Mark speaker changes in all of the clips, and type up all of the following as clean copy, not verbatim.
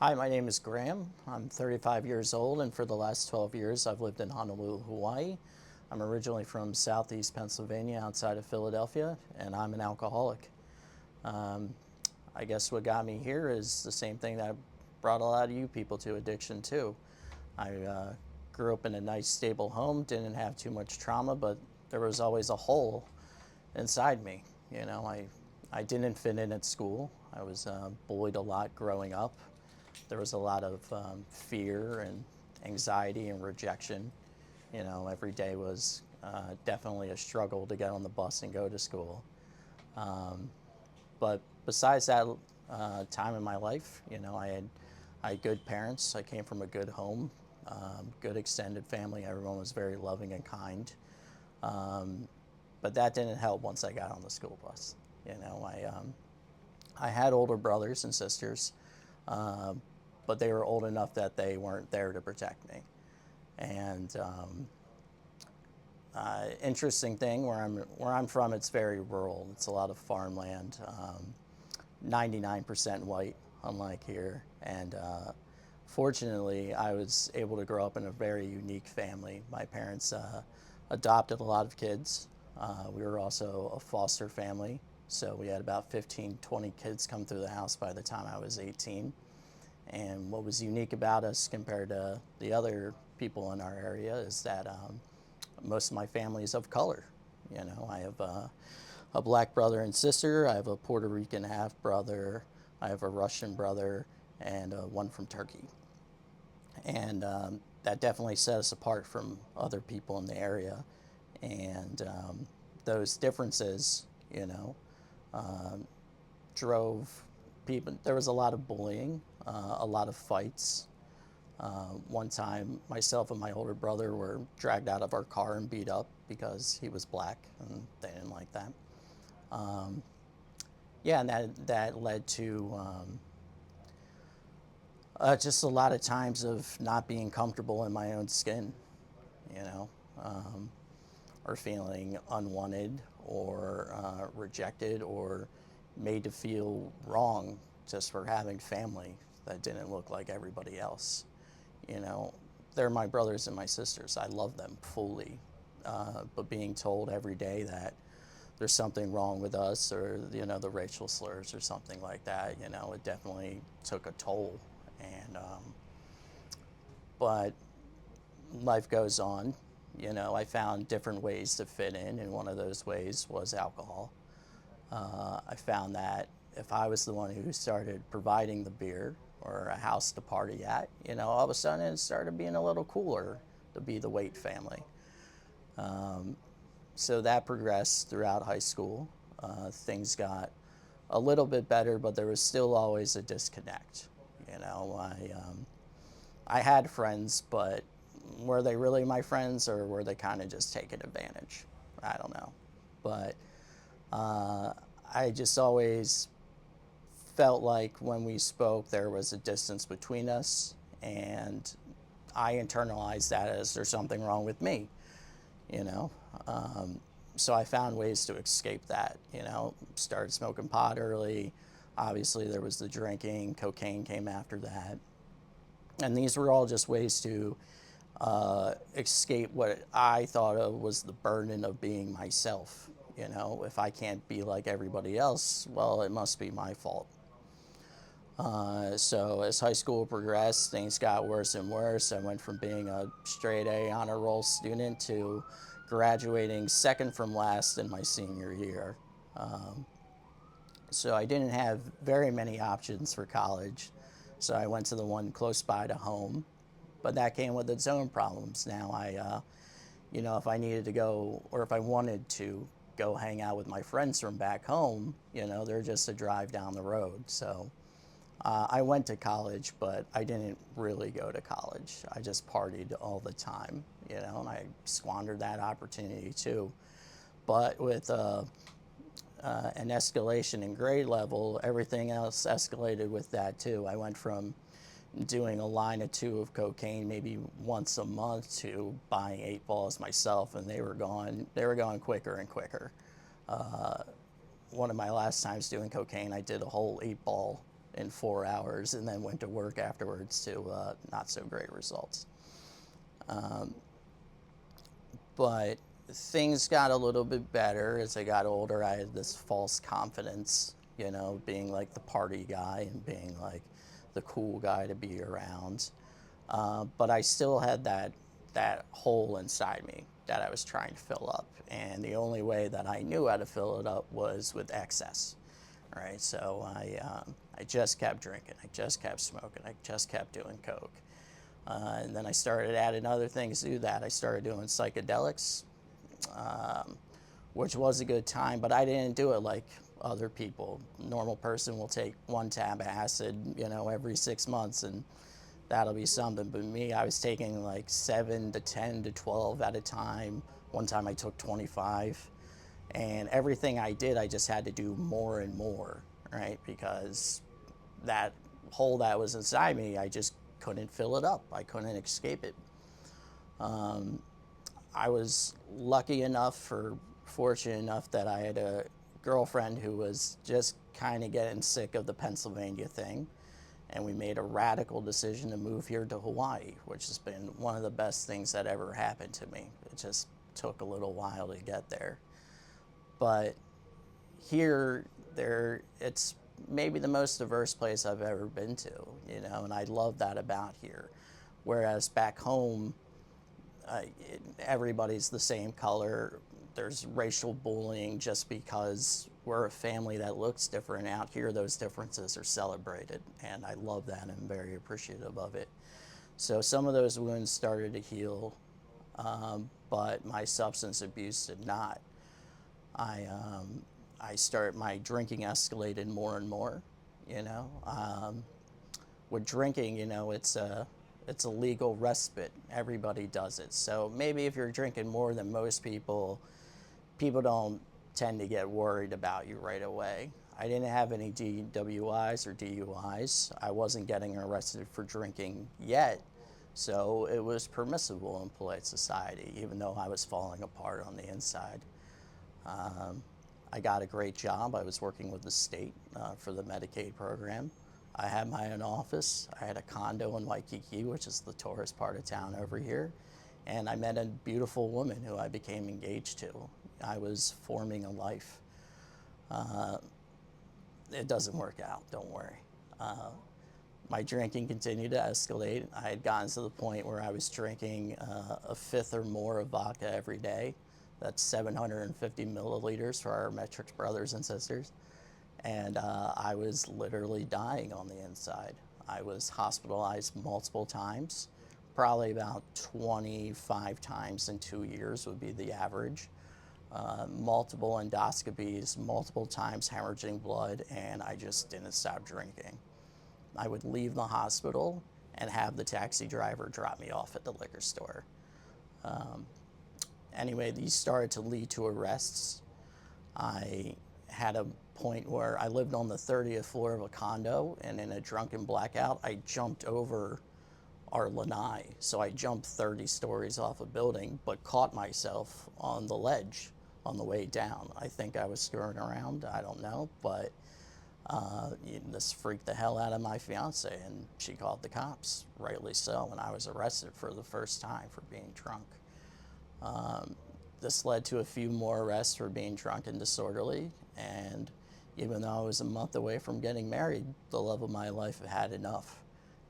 Speaker 1: Hi, my name is Graham. I'm 35 years old, and for the last 12 years, I've lived in Honolulu, Hawaii. I'm originally from southeast Pennsylvania, outside of Philadelphia, and I'm an alcoholic. Um, I guess what got me here is the same thing that brought a lot of you people to addiction, too. I grew up in a nice, stable home, didn't have too much trauma, but there was always a hole inside me. I didn't fit in at school. I was bullied a lot growing up. There was a lot of fear and anxiety and rejection. Every day was definitely a struggle to get on the bus and go to school. But besides that time in my life, I had good parents. I came from a good home, good extended family. Everyone was very loving and kind. But that didn't help once I got on the school bus. I had older brothers and sisters, but they were old enough that they weren't there to protect me. And interesting thing, where I'm from, it's very rural. It's a lot of farmland, 99% white, unlike here. And fortunately, I was able to grow up in a very unique family. My parents adopted a lot of kids. We were also a foster family, so we had about 15, 20 kids come through the house by the time I was 18. And what was unique about us compared to the other people in our area is that most of my family is of color. I have a black brother and sister. I have a Puerto Rican half brother. I have a Russian brother and one from Turkey. And that definitely set us apart from other people in the area. And those differences, drove people. There was a lot of bullying, a lot of fights. One time, myself and my older brother were dragged out of our car and beat up because he was black, and they didn't like that. Yeah, and that led to just a lot of times of not being comfortable in my own skin, you know, or feeling unwanted or rejected or made to feel wrong just for having family that didn't look like everybody else. You know, they're my brothers and my sisters. I love them fully. But being told every day that there's something wrong with us or, the racial slurs or something like that, it definitely took a toll. And, but life goes on. I found different ways to fit in, and one of those ways was alcohol. I found that if I was the one who started providing the beer or a house to party at, all of a sudden it started being a little cooler to be the Waite family. So that progressed throughout high school. Things got a little bit better, but there was still always a disconnect. I had friends, but were they really my friends or were they kind of just taking advantage? I don't know. But I just always felt like when we spoke, there was a distance between us, and I internalized that as there's something wrong with me, you know. So I found ways to escape that, Started smoking pot early. Obviously, there was the drinking, cocaine came after that. And these were all just ways to escape what I thought of was the burden of being myself. If I can't be like everybody else, well, it must be my fault. So as high school progressed, things got worse and worse. I went from being a straight A honor roll student to graduating second from last in my senior year. So I didn't have very many options for college. So I went to the one close by to home, but that came with its own problems. Now if I needed to go or if I wanted to go hang out with my friends from back home, they're just a drive down the road. So I went to college, but I didn't really go to college. I just partied all the time, and I squandered that opportunity too. But with an escalation in grade level, everything else escalated with that too. I went from doing a line or two of cocaine maybe once a month to buying 8 balls myself, and they were going quicker and quicker. One of my last times doing cocaine, I did a whole 8 ball in 4 hours and then went to work afterwards to not so great results. But things got a little bit better as I got older. I had this false confidence, you know, being like the party guy and being like the cool guy to be around. But I still had that hole inside me that I was trying to fill up, and the only way that I knew how to fill it up was with excess. Right, so I just kept drinking, I just kept smoking, I just kept doing coke. And then I started adding other things to that. I started doing psychedelics, which was a good time, but I didn't do it like other people. A normal person will take 1 tab of acid, you know, every 6 months, and that'll be something. But me, I was taking like 7 to 10 to 12 at a time. One time I took 25. And everything I did, I just had to do more and more, right? Because that hole that was inside me, I just couldn't fill it up. I couldn't escape it. I was lucky enough, or fortunate enough, that I had a girlfriend who was just kind of getting sick of the Pennsylvania thing. And we made a radical decision to move here to Hawaii, which has been one of the best things that ever happened to me. It just took a little while to get there. But here, it's maybe the most diverse place I've ever been to, you know, and I love that about here. Whereas back home, everybody's the same color. There's racial bullying just because we're a family that looks different. Out here, those differences are celebrated, and I love that and I'm very appreciative of it. So some of those wounds started to heal, but my substance abuse did not. I started, my drinking escalated more and more, you know. With drinking, you know, it's a legal respite. Everybody does it. So maybe if you're drinking more than most people, people don't tend to get worried about you right away. I didn't have any DWIs or DUIs. I wasn't getting arrested for drinking yet, so it was permissible in polite society, even though I was falling apart on the inside. I got a great job. I was working with the state for the Medicaid program. I had my own office. I had a condo in Waikiki, which is the tourist part of town over here. And I met a beautiful woman who I became engaged to. I was forming a life. It doesn't work out, don't worry. My drinking continued to escalate. I had gotten to the point where I was drinking a fifth or more of vodka every day. That's 750 milliliters for our Metrics brothers and sisters. And I was literally dying on the inside. I was hospitalized multiple times, probably about 25 times in 2 years would be the average. Multiple endoscopies, multiple times hemorrhaging blood, and I just didn't stop drinking. I would leave the hospital and have the taxi driver drop me off at the liquor store. Anyway, these started to lead to arrests. I had a point where I lived on the 30th floor of a condo, and in a drunken blackout, I jumped over our lanai. So I jumped 30 stories off a building, but caught myself on the ledge on the way down. I think I was screwing around, I don't know, but this freaked the hell out of my fiance, and she called the cops, rightly so, and I was arrested for the first time for being drunk. This led to a few more arrests for being drunk and disorderly, and even though I was a month away from getting married, the love of my life had enough,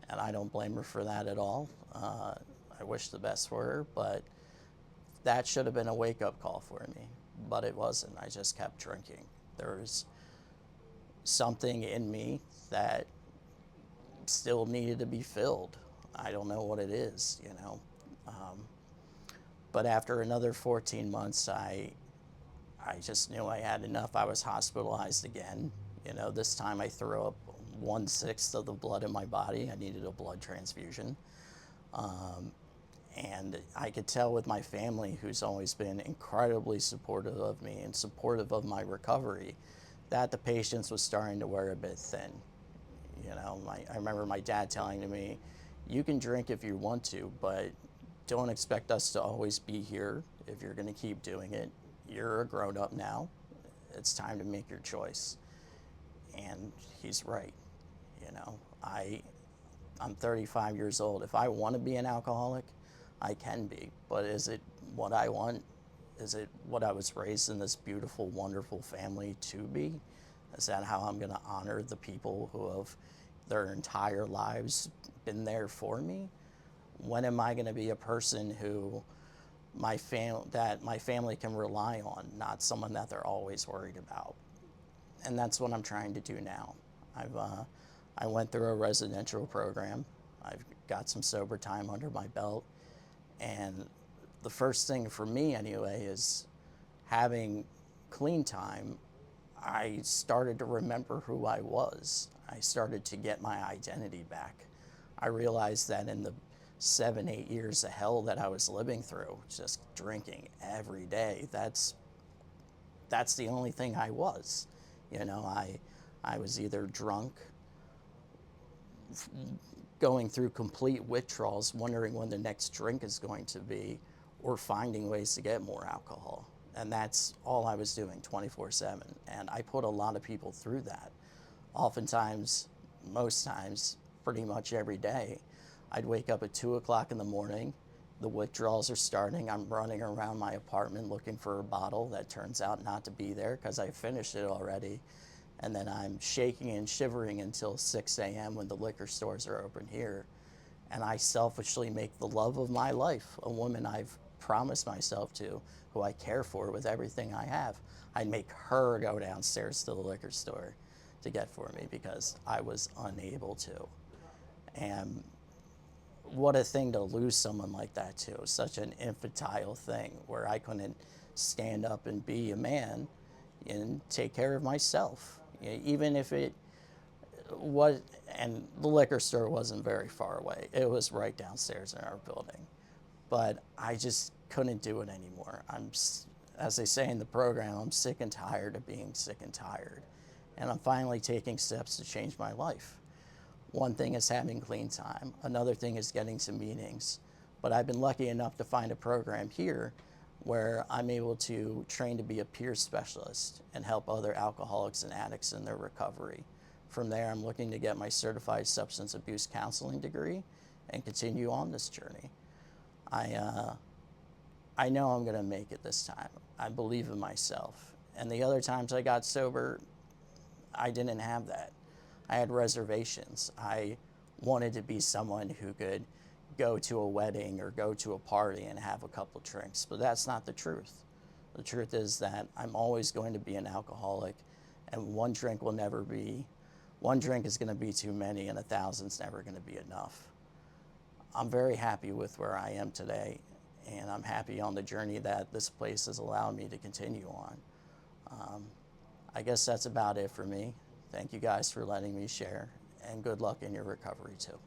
Speaker 1: and I don't blame her for that at all. I wish the best for her, but that should have been a wake-up call for me, but it wasn't. I just kept drinking. There was something in me that still needed to be filled. I don't know what it is, you know. But after another 14 months, I just knew I had enough. I was hospitalized again. You know, this time I threw up 1/6 of the blood in my body. I needed a blood transfusion. And I could tell with my family, who's always been incredibly supportive of me and supportive of my recovery, that the patience was starting to wear a bit thin. You know, I remember my dad telling to me, you can drink if you want to, but don't expect us to always be here if you're going to keep doing it. You're a grown-up now. It's time to make your choice. And he's right. I'm 35 years old. If I want to be an alcoholic, I can be. But is it what I want? Is it what I was raised in this beautiful, wonderful family to be? Is that how I'm going to honor the people who have their entire lives been there for me? When am I going to be a person who that my family can rely on, not someone that they're always worried about? And that's what I'm trying to do now. I went through a residential program. I've got some sober time under my belt. And the first thing for me anyway is having clean time. I started to remember who I was. I started to get my identity back. I realized that in the 7, 8 years of hell that I was living through, just drinking every day, that's the only thing I was. You know, I was either drunk, going through complete withdrawals, wondering when the next drink is going to be, or finding ways to get more alcohol. And that's all I was doing 24/7. And I put a lot of people through that. Oftentimes, most times, pretty much every day, I'd wake up at 2 o'clock in the morning. The withdrawals are starting. I'm running around my apartment looking for a bottle that turns out not to be there because I finished it already. And then I'm shaking and shivering until 6 a.m. when the liquor stores are open here. And I selfishly make the love of my life, a woman I've promised myself to, who I care for with everything I have. I'd make her go downstairs to the liquor store to get for me because I was unable to. And what a thing to lose someone like that to, such an infantile thing where I couldn't stand up and be a man and take care of myself. Even if it was, and the liquor store wasn't very far away. It was right downstairs in our building. But I just couldn't do it anymore. As they say in the program, I'm sick and tired of being sick and tired. And I'm finally taking steps to change my life. One thing is having clean time. Another thing is getting to meetings. But I've been lucky enough to find a program here where I'm able to train to be a peer specialist and help other alcoholics and addicts in their recovery. From there, I'm looking to get my certified substance abuse counseling degree and continue on this journey. I know I'm going to make it this time. I believe in myself. And the other times I got sober, I didn't have that. I had reservations. I wanted to be someone who could go to a wedding or go to a party and have a couple drinks, but that's not the truth. The truth is that I'm always going to be an alcoholic, and one drink is going to be too many, and 1,000's never going to be enough. I'm very happy with where I am today, and I'm happy on the journey that this place has allowed me to continue on. I guess that's about it for me. Thank you guys for letting me share, and good luck in your recovery too.